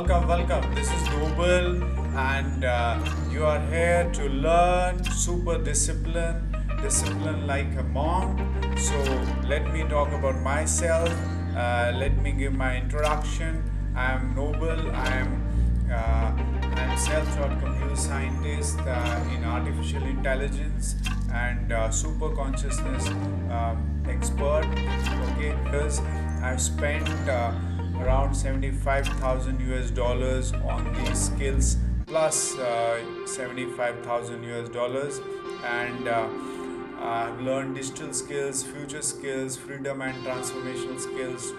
Welcome. This is Noble, and you are here to learn super discipline like a monk. So, let me talk about myself. Let me give my introduction. I am Noble. I am self-taught computer scientist in artificial intelligence and super consciousness expert. Okay, because I've spent around 75,000 US dollars on these skills plus 75,000 US dollars, and I've learned digital skills, future skills, freedom and transformational skills,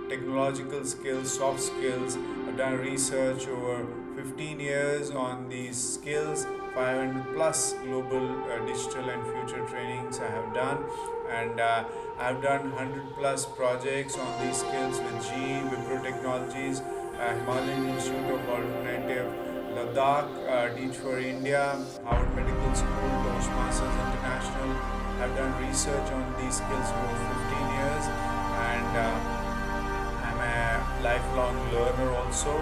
technological skills, soft skills. I've done research over 15 years on these skills. 500 plus global digital and future trainings I have done, and I've done 100 plus projects on these skills with GE, Wipro Technologies, Himalayan Institute of Alternative, Ladakh, Teach for India, Harvard Medical School, Toastmasters International. I've done research on these skills for 15 years, and I'm a lifelong learner also.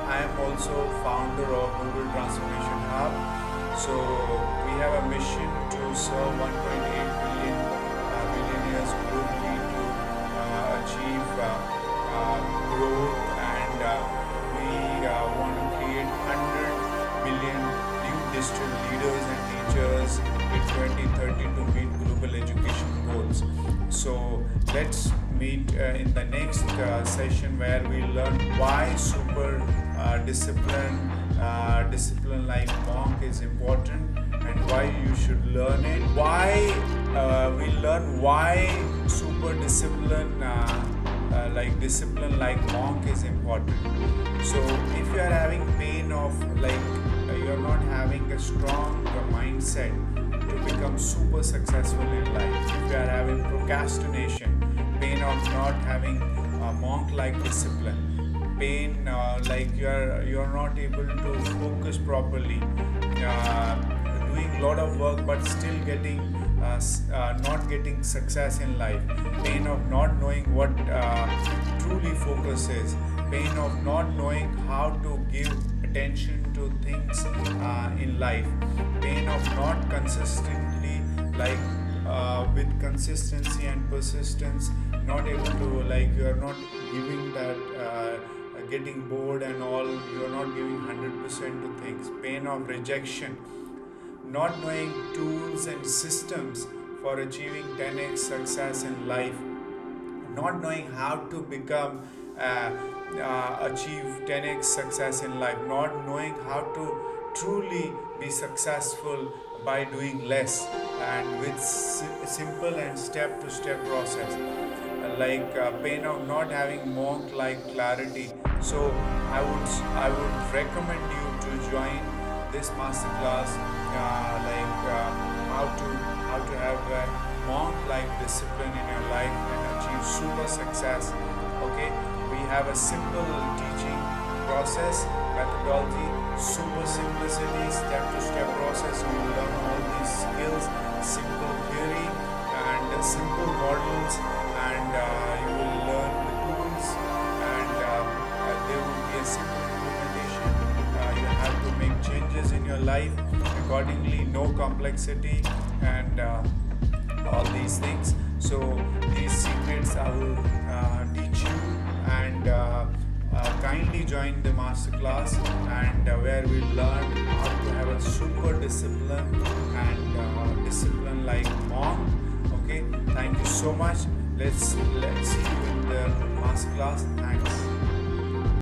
I am also founder of Google Transformation Hub. So we have a mission to serve 1.8 billion millionaires globally to achieve growth, and we want to create 100 million new digital leaders and teachers in 2030 to meet global education goals. So let's meet in the next session, where we learn why super discipline like monk is important, and why you should learn it. Why we learn why super discipline like monk is important. So if you are having pain of you are not having a strong mindset to become super successful in life, if you are having procrastination, pain of not having a monk like discipline, pain like you're not able to focus properly, doing a lot of work but still getting not getting success in life, pain of not knowing what truly focus is, pain of not knowing how to give attention to things in life, pain of not consistently with consistency and persistence, not able to you are not giving that getting bored and all, you are not giving 100% to things, pain of rejection, not knowing tools and systems for achieving 10x success in life, not knowing how to become achieve 10x success in life, not knowing how to truly be successful by doing less and with simple and step to step process, pain of not having monk like clarity. So I would recommend you to join this masterclass, how to have a monk like discipline in your life and achieve super success. Okay, we have a simple teaching process methodology, super simplicity, step to step process. You will learn all these skills, simple theory and simple models, and you will learn the tools, and there will be a simple implementation. You have to make changes in your life accordingly, no complexity, and all these things. So these secrets I will teach you, and kindly join the masterclass, and where we learn how to have a super discipline and discipline like monk. Okay, thank you so much. Let's see you in the masterclass. Thanks.